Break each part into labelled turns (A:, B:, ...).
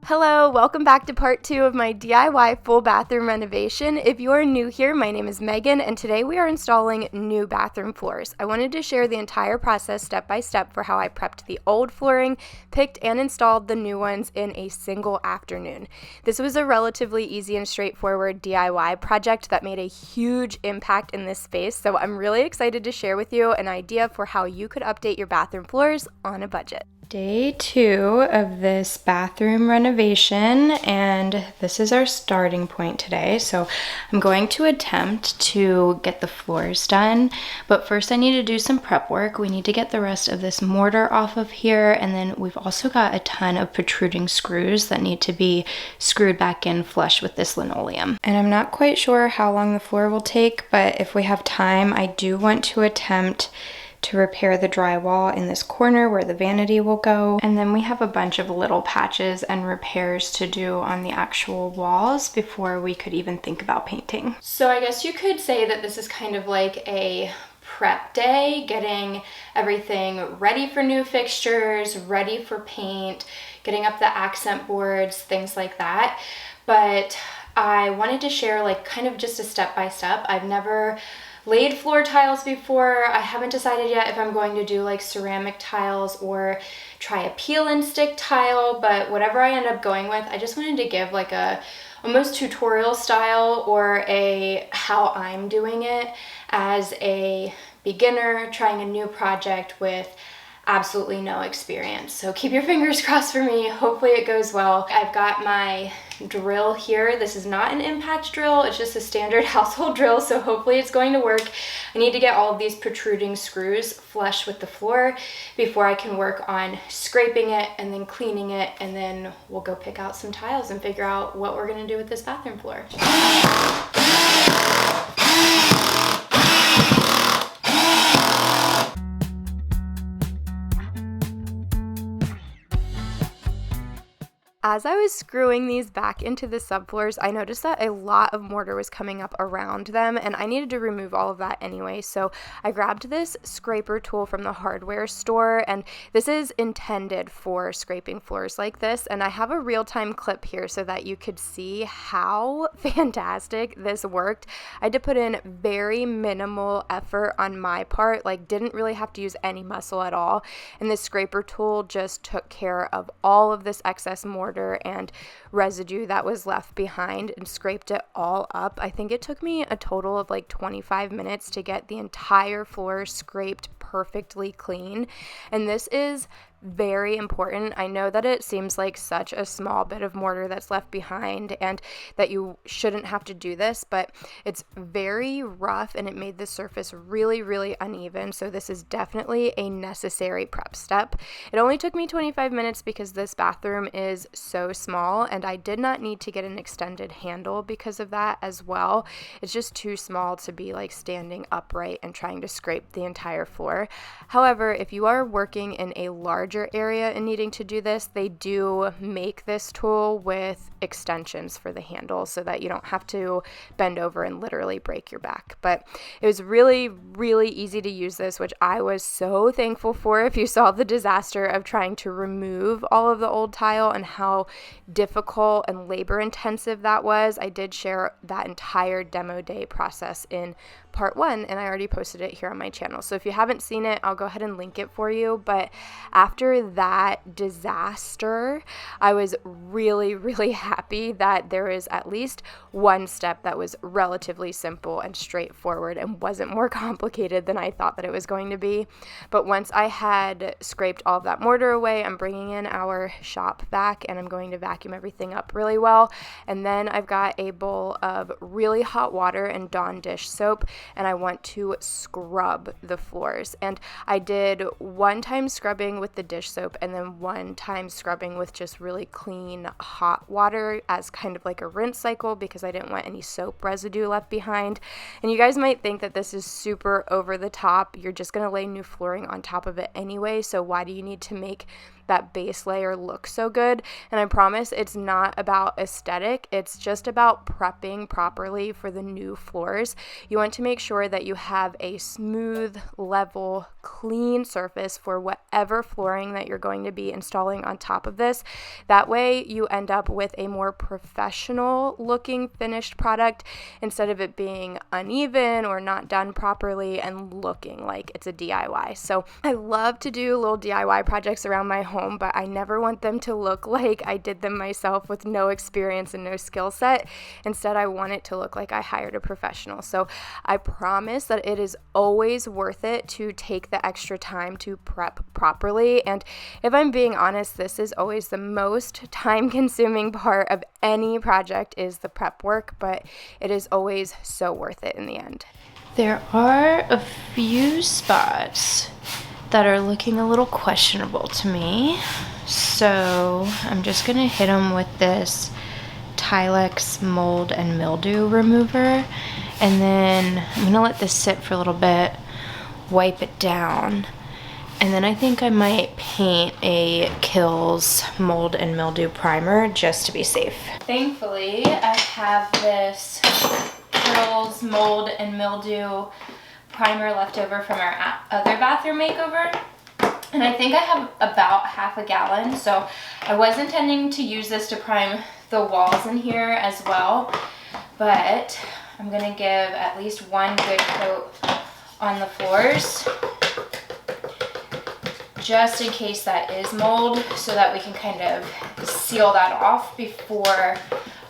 A: Hello, welcome back to part 2 of my DIY full bathroom renovation. If you are new here, my name is Megan, and today we are installing new bathroom floors. I wanted to share the entire process step by step for how I prepped the old flooring, picked and installed the new ones in a single afternoon. This was a relatively easy and straightforward DIY project that made a huge impact in this space, so I'm really excited to share with you an idea for how you could update your bathroom floors on a budget. Day 2 of this bathroom renovation, and this is our starting point today. So I'm going to attempt to get the floors done, but first I need to do some prep work. We need to get the rest of this mortar off of here, and then we've also got a ton of protruding screws that need to be screwed back in flush with this linoleum. And I'm not quite sure how long the floor will take, but if we have time, I do want to attempt to repair the drywall in this corner where the vanity will go. And then we have a bunch of little patches and repairs to do on the actual walls before we could even think about painting. So I guess you could say that this is kind of like a prep day, getting everything ready for new fixtures, ready for paint, getting up the accent boards, things like that. But I wanted to share like kind of just a step-by-step. I've never laid floor tiles before. I haven't decided yet if I'm going to do like ceramic tiles or try a peel and stick tile, but whatever I end up going with, I just wanted to give like a almost tutorial style or a how I'm doing it as a beginner trying a new project with absolutely no experience. So keep your fingers crossed for me. Hopefully it goes well. I've got my drill here. This is not an impact drill. It's just a standard household drill. So hopefully it's going to work. I need to get all of these protruding screws flush with the floor before I can work on scraping it and then cleaning it. And then we'll go pick out some tiles and figure out what we're going to do with this bathroom floor. As I was screwing these back into the subfloors, I noticed that a lot of mortar was coming up around them, and I needed to remove all of that anyway. So I grabbed this scraper tool from the hardware store, and this is intended for scraping floors like this. And I have a real-time clip here so that you could see how fantastic this worked. I had to put in very minimal effort on my part, like didn't really have to use any muscle at all. And this scraper tool just took care of all of this excess mortar and residue that was left behind and scraped it all up. I think it took me a total of like 25 minutes to get the entire floor scraped perfectly clean. And this is very important. I know that it seems like such a small bit of mortar that's left behind and that you shouldn't have to do this, but it's very rough and it made the surface really, really uneven. So this is definitely a necessary prep step. It only took me 25 minutes because this bathroom is so small and I did not need to get an extended handle because of that as well. It's just too small to be like standing upright and trying to scrape the entire floor. However, if you are working in a larger area and needing to do this, they do make this tool with extensions for the handle so that you don't have to bend over and literally break your back. But it was really, really easy to use this, which I was so thankful for. If you saw the disaster of trying to remove all of the old tile and how difficult and labor intensive that was, I did share that entire demo day process in part 1, and I already posted it here on my channel. So if you haven't seen it, I'll go ahead and link it for you. But after that disaster, I was really, really happy that there is at least one step that was relatively simple and straightforward and wasn't more complicated than I thought that it was going to be. But once I had scraped all of that mortar away, I'm bringing in our shop vac and I'm going to vacuum everything up really well. And then I've got a bowl of really hot water and Dawn dish soap, and I want to scrub the floors. And I did one time scrubbing with the dish soap and then one time scrubbing with just really clean hot water as kind of like a rinse cycle because I didn't want any soap residue left behind. And you guys might think that this is super over the top. You're just going to lay new flooring on top of it anyway, so why do you need to make that base layer look so good. And I promise it's not about aesthetic, it's just about prepping properly for the new floors. You want to make sure that you have a smooth, level, clean surface for whatever flooring that you're going to be installing on top of this. That way you end up with a more professional looking finished product instead of it being uneven or not done properly and looking like it's a DIY. So I love to do little DIY projects around my home, but I never want them to look like I did them myself with no experience and no skill set. Instead, I want it to look like I hired a professional. So I promise that it is always worth it to take the extra time to prep properly. And if I'm being honest, this is always the most time-consuming part of any project is the prep work, but it is always so worth it in the end.
B: There are a few spots that are looking a little questionable to me, so I'm just gonna hit them with this Tilex mold and mildew remover, and then I'm gonna let this sit for a little bit, wipe it down, and then I think I might paint a Kills mold and mildew primer just to be safe. Thankfully, I have this Kills mold and mildew primer left over from our other bathroom makeover, and I think I have about half a gallon, so I was intending to use this to prime the walls in here as well, but I'm gonna give at least one good coat on the floors just in case that is mold, so that we can kind of seal that off before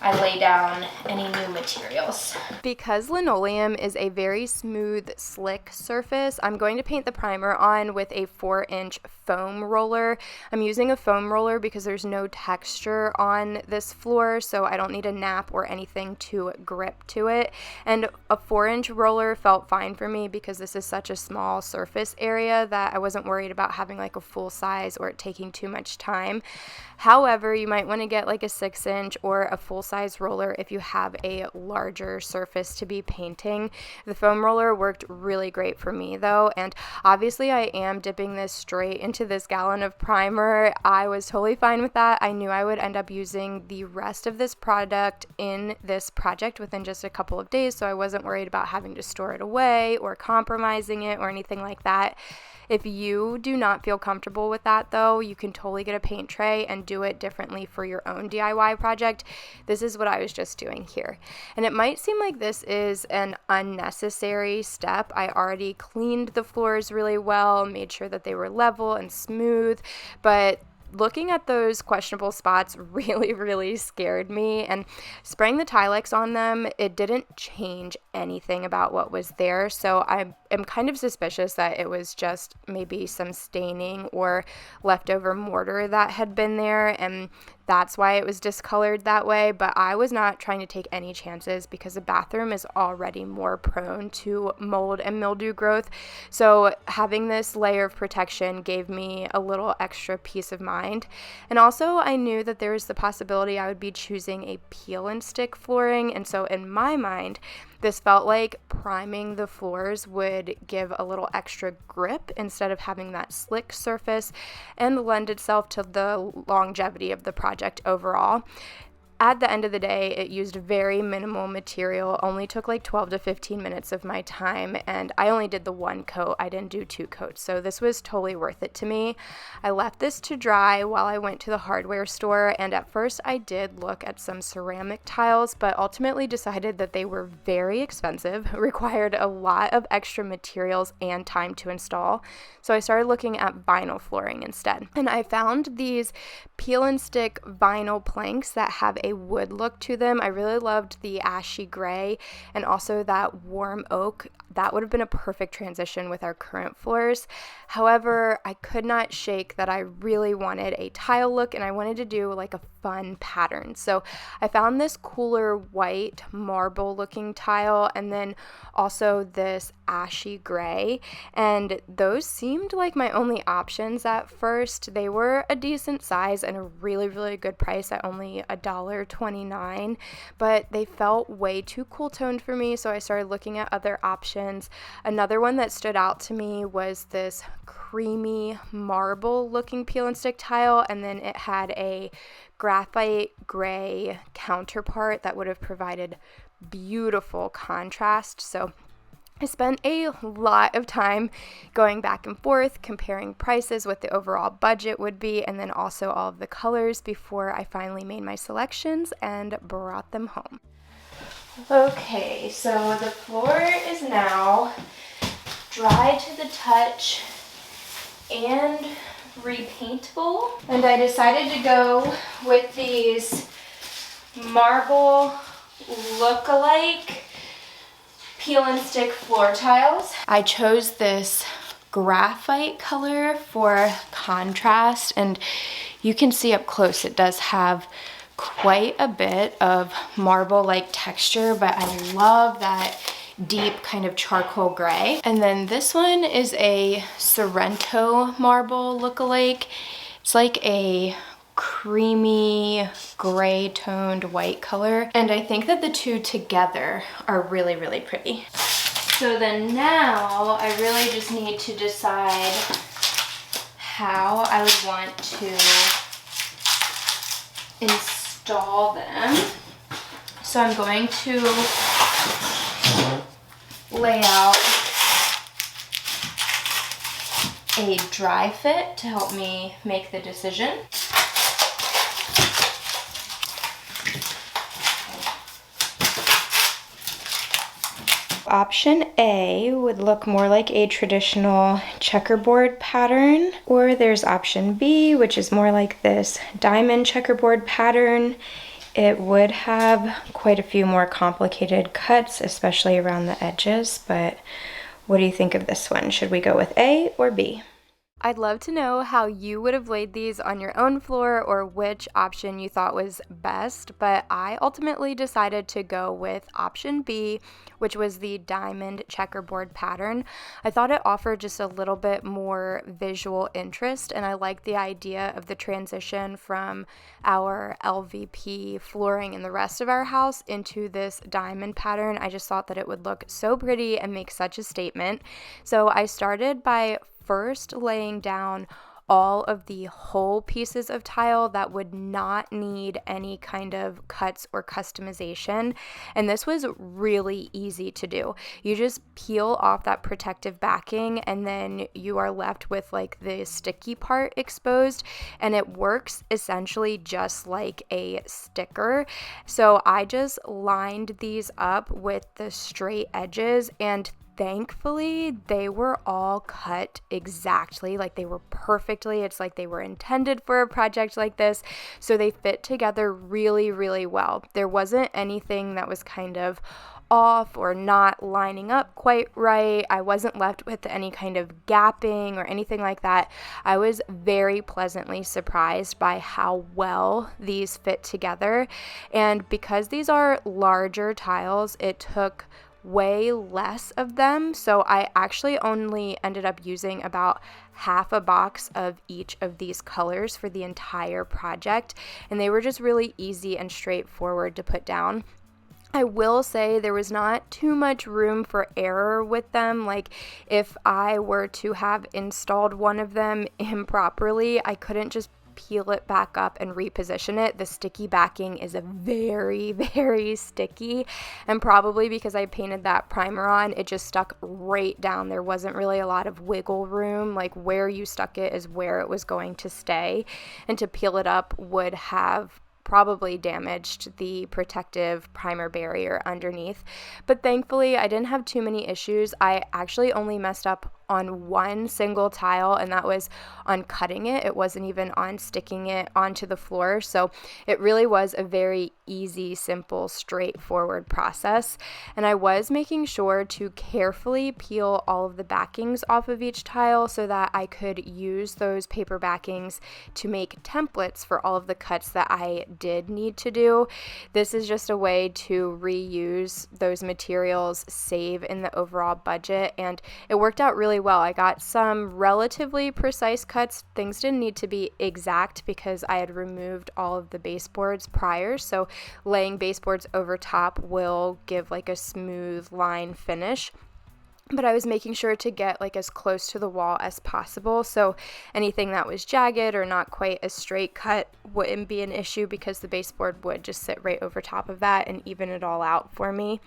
B: I lay down any new materials.
A: Because linoleum is a very smooth, slick surface, I'm going to paint the primer on with a 4-inch foam roller. I'm using a foam roller because there's no texture on this floor, so I don't need a nap or anything to grip to it. And a 4-inch roller felt fine for me because this is such a small surface area that I wasn't worried about having like a full size or it taking too much time. However, you might want to get like a 6-inch or a full-size roller if you have a larger surface to be painting. The foam roller worked really great for me though, and obviously I am dipping this straight into this gallon of primer. I was totally fine with that. I knew I would end up using the rest of this product in this project within just a couple of days, so I wasn't worried about having to store it away or compromising it or anything like that. If you do not feel comfortable with that though, you can totally get a paint tray and do it differently for your own DIY project. This is what I was just doing here. And it might seem like this is an unnecessary step. I already cleaned the floors really well, made sure that they were level and smooth, but looking at those questionable spots really scared me, and spraying the Tilex on them, it didn't change anything about what was there. So I am kind of suspicious that it was just maybe some staining or leftover mortar that had been there, and that's why it was discolored that way. But I was not trying to take any chances because the bathroom is already more prone to mold and mildew growth. So having this layer of protection gave me a little extra peace of mind. And also I knew that there was the possibility I would be choosing a peel and stick flooring. And so in my mind, this felt like priming the floors would give a little extra grip instead of having that slick surface and lend itself to the longevity of the project overall. At the end of the day, it used very minimal material, only took like 12 to 15 minutes of my time, and I only did the one coat. I didn't do 2 coats, so this was totally worth it to me. I left this to dry while I went to the hardware store, and at first I did look at some ceramic tiles, but ultimately decided that they were very expensive, required a lot of extra materials and time to install, so I started looking at vinyl flooring instead. And I found these peel and stick vinyl planks that have a wood look to them. I really loved the ashy gray and also that warm oak. That would have been a perfect transition with our current floors. However, I could not shake that I really wanted a tile look and I wanted to do like a fun pattern. So I found this cooler white marble looking tile and then also this ashy gray, and those seemed like my only options at first. They were a decent size and a really, really good price at only $1.29, but they felt way too cool toned for me, so I started looking at other options. Another one that stood out to me was this creamy marble looking peel and stick tile, and then it had a graphite gray counterpart that would have provided beautiful contrast. So I spent a lot of time going back and forth, comparing prices, what the overall budget would be, and then also all of the colors before I finally made my selections and brought them home.
B: Okay, so the floor is now dry to the touch and repaintable, and I decided to go with these marble look-alike peel and stick floor tiles. I chose this graphite color for contrast, and you can see up close it does have quite a bit of marble-like texture, but I love that deep kind of charcoal gray. And then this one is a Sorrento marble look-alike. It's like a creamy gray toned white color, and I think that the two together are really, really pretty. So then now I really just need to decide how I would want to install them. So I'm going to lay out a dry fit to help me make the decision. Option A would look more like a traditional checkerboard pattern, or there's option B, which is more like this diamond checkerboard pattern. It would have quite a few more complicated cuts, especially around the edges, but what do you think of this one? Should we go with A or B?
A: I'd love to know how you would have laid these on your own floor or which option you thought was best, but I ultimately decided to go with option B, which was the diamond checkerboard pattern. I thought it offered just a little bit more visual interest, and I liked the idea of the transition from our LVP flooring in the rest of our house into this diamond pattern. I just thought that it would look so pretty and make such a statement. So I started by first laying down all of the whole pieces of tile that would not need any kind of cuts or customization. And this was really easy to do. You just peel off that protective backing and then you are left with like the sticky part exposed, and it works essentially just like a sticker. So I just lined these up with the straight edges, and thankfully, they were all cut exactly, like they were perfectly. It's like they were intended for a project like this, so they fit together really, really well. There wasn't anything that was kind of off or not lining up quite right. I wasn't left with any kind of gapping or anything like that. I was very pleasantly surprised by how well these fit together, and because these are larger tiles, it took way less of them, so I actually only ended up using about half a box of each of these colors for the entire project, and they were just really easy and straightforward to put down. I will say there was not too much room for error with them. Like if I were to have installed one of them improperly, I couldn't just peel it back up and reposition it. The sticky backing is a very, very sticky, and probably because I painted that primer on, it just stuck right down. There wasn't really a lot of wiggle room. Like where you stuck it is where it was going to stay, and to peel it up would have probably damaged the protective primer barrier underneath. But thankfully I didn't have too many issues. I actually only messed up on one single tile, and that was on cutting it. It wasn't even on sticking it onto the floor. So it really was a very easy, simple, straightforward process. And I was making sure to carefully peel all of the backings off of each tile so that I could use those paper backings to make templates for all of the cuts that I did need to do. This is just a way to reuse those materials, save in the overall budget, and it worked out really well. I got some relatively precise cuts. Things didn't need to be exact because I had removed all of the baseboards prior, so laying baseboards over top will give like a smooth line finish. But I was making sure to get like as close to the wall as possible, so anything that was jagged or not quite a straight cut wouldn't be an issue because the baseboard would just sit right over top of that and even it all out for me.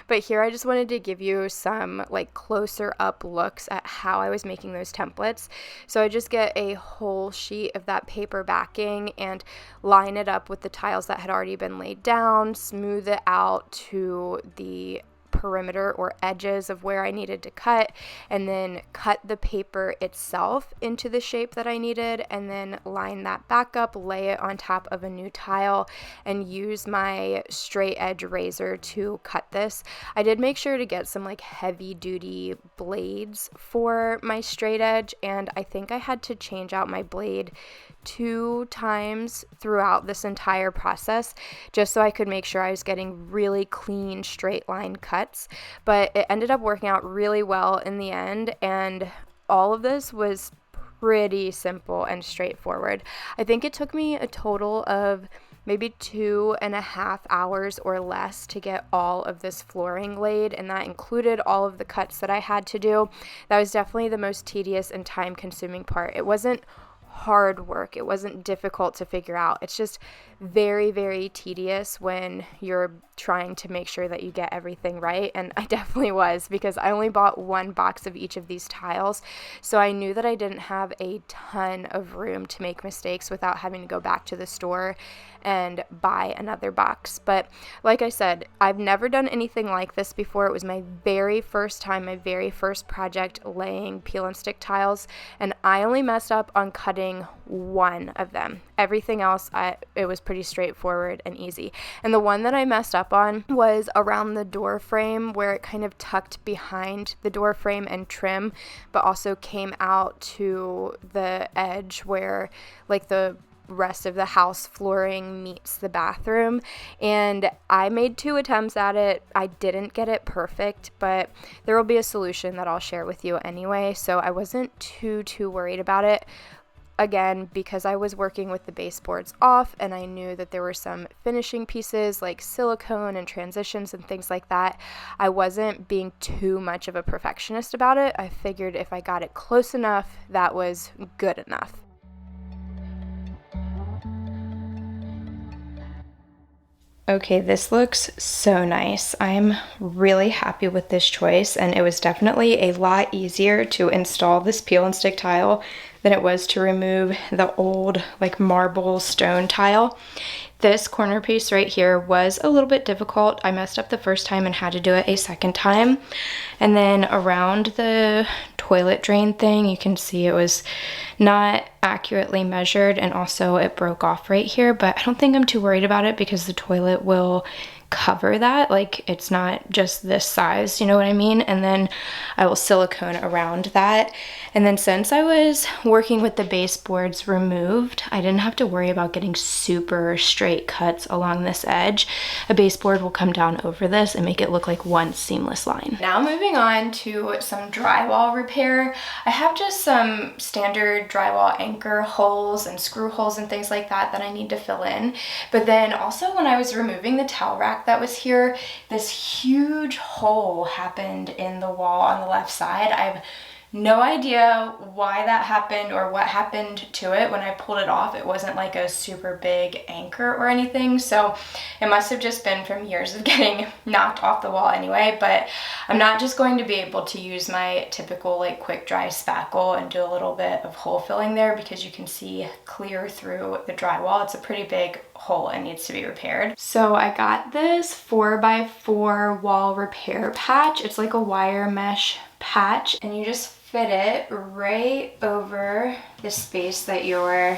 A: But here I just wanted to give you some like closer up looks at how I was making those templates. So I just get a whole sheet of that paper backing and line it up with the tiles that had already been laid down, smooth it out to the perimeter or edges of where I needed to cut, and then cut the paper itself into the shape that I needed, and then line that back up, lay it on top of a new tile, and use my straight edge razor to cut this. I did make sure to get some like heavy duty blades for my straight edge, and I think I had to change out my blade 2 times throughout this entire process just so I could make sure I was getting really clean straight line cuts. But it ended up working out really well in the end, and all of this was pretty simple and straightforward. I think it took me a total of maybe 2.5 hours or less to get all of this flooring laid, and that included all of the cuts that I had to do. That was definitely the most tedious and time consuming part. It wasn't hard work. It wasn't difficult to figure out. It's just very, very tedious when you're trying to make sure that you get everything right. And I definitely was, because I only bought 1 box of each of these tiles. So I knew that I didn't have a ton of room to make mistakes without having to go back to the store and buy another box. But like I said, I've never done anything like this before. It was my very first time, my very first project laying peel and stick tiles, and I only messed up on cutting 1 of them. Everything else, it was pretty straightforward and easy. And the one that I messed up on was around the door frame, where it kind of tucked behind the door frame and trim, but also came out to the edge where like the rest of the house flooring meets the bathroom. And I made 2 attempts at it. I didn't get it perfect, but there will be a solution that I'll share with you anyway, so I wasn't too worried about it. Again, because I was working with the baseboards off and I knew that there were some finishing pieces like silicone and transitions and things like that, I wasn't being too much of a perfectionist about it. I figured if I got it close enough, that was good enough. Okay, this looks so nice. I'm really happy with this choice, and it was definitely a lot easier to install this peel and stick tile than it was to remove the old like marble stone tile. This corner piece right here was a little bit difficult. I messed up the first time and had to do it a second time. And then around the toilet drain thing, you can see it was not accurately measured, and also it broke off right here, but I don't think I'm too worried about it because the toilet will cover that. Like, it's not just this size, you know what I mean? And then I will silicone around that. And then since I was working with the baseboards removed, I didn't have to worry about getting super straight cuts along this edge. A baseboard will come down over this and make it look like one seamless line. Now moving on to some drywall repair. I have just some standard drywall anchor holes and screw holes and things like that that I need to fill in. But then also when I was removing the towel rack that was here, this huge hole happened in the wall on the left side. I have no idea why that happened or what happened to it when I pulled it off. It wasn't like a super big anchor or anything, so it must have just been from years of getting knocked off the wall anyway. But I'm not just going to be able to use my typical like quick dry spackle and do a little bit of hole filling there, because you can see clear through the drywall. It's a pretty big hole and needs to be repaired. So I got this 4x4 wall repair patch. It's like a wire mesh patch, and you just
B: fit it right over the space that you're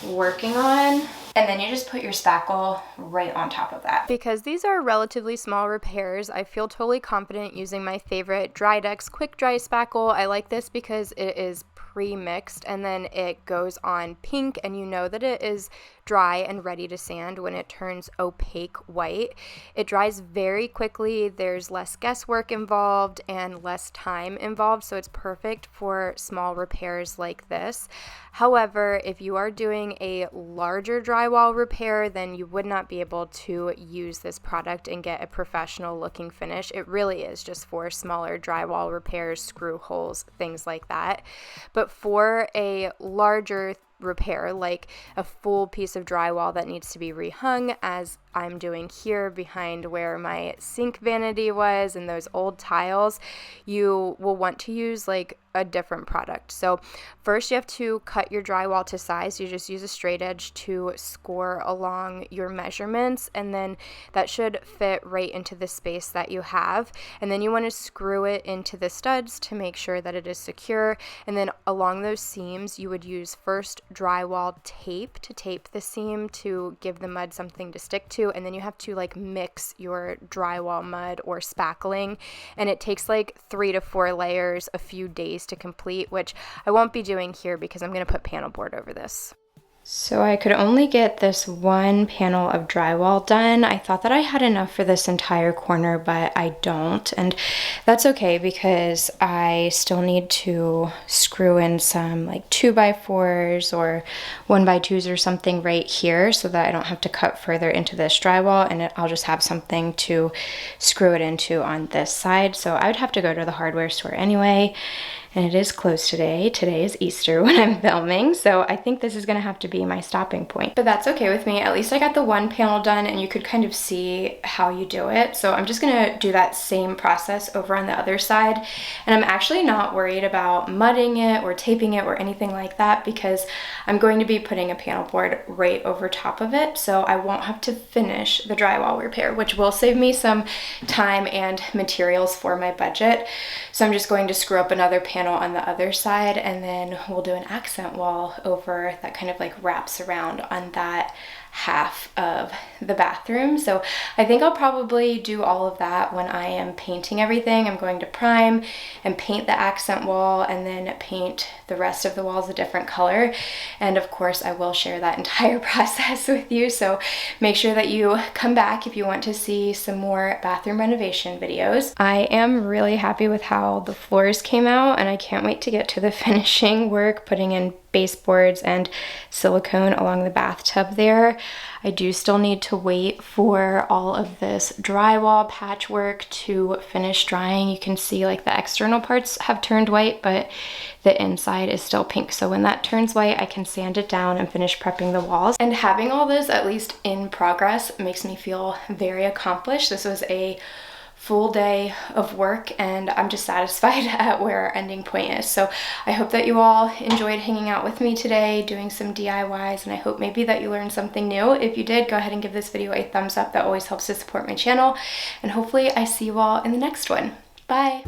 B: working on. And then you just put your spackle right on top of that.
A: Because these are relatively small repairs, I feel totally confident using my favorite Drydex Quick Dry Spackle. I like this because it is pre-mixed and then it goes on pink and you know that it is dry and ready to sand when it turns opaque white. It dries very quickly, there's less guesswork involved and less time involved, so it's perfect for small repairs like this. However, if you are doing a larger drywall repair, then you would not be able to use this product and get a professional looking finish. It really is just for smaller drywall repairs, screw holes, things like that. But for a larger repair, like a full piece of drywall that needs to be rehung, as I'm doing here behind where my sink vanity was and those old tiles, you will want to use like a different product. So first you have to cut your drywall to size. You just use a straight edge to score along your measurements, and then that should fit right into the space that you have. And then you want to screw it into the studs to make sure that it is secure. And then along those seams, you would use first drywall tape to tape the seam to give the mud something to stick to. And then you have to like mix your drywall mud or spackling, and it takes like 3 to 4 layers, a few days to complete, which I won't be doing here because I'm going to put panel board over this.
B: So I could only get this one panel of drywall done. I thought that I had enough for this entire corner, but I don't. And that's okay because I still need to screw in some like 2x4s or 1x2s or something right here so that I don't have to cut further into this drywall, and I'll just have something to screw it into on this side. So I would have to go to the hardware store anyway. And it is closed today. Today is Easter when I'm filming, so I think this is gonna have to be my stopping point. But that's okay with me. At least I got the one panel done and you could kind of see how you do it. So I'm just gonna do that same process over on the other side. And I'm actually not worried about mudding it or taping it or anything like that because I'm going to be putting a panel board right over top of it. So I won't have to finish the drywall repair, which will save me some time and materials for my budget. So I'm just going to screw up another panel on the other side, and then we'll do an accent wall over that kind of like wraps around on that half of the bathroom. So I think I'll probably do all of that when I am painting everything. I'm going to prime and paint the accent wall and then paint the rest of the walls a different color. And of course I will share that entire process with you. So make sure that you come back if you want to see some more bathroom renovation videos. I am really happy with how the floors came out, and I can't wait to get to the finishing work, putting in baseboards and silicone along the bathtub there. I do still need to wait for all of this drywall patchwork to finish drying. You can see like the external parts have turned white, but the inside is still pink. So when that turns white, I can sand it down and finish prepping the walls. And having all this at least in progress makes me feel very accomplished. This was a full day of work and I'm just satisfied at where our ending point is. So I hope that you all enjoyed hanging out with me today, doing some DIYs, and I hope maybe that you learned something new. If you did, go ahead and give this video a thumbs up. That always helps to support my channel, and hopefully I see you all in the next one. Bye!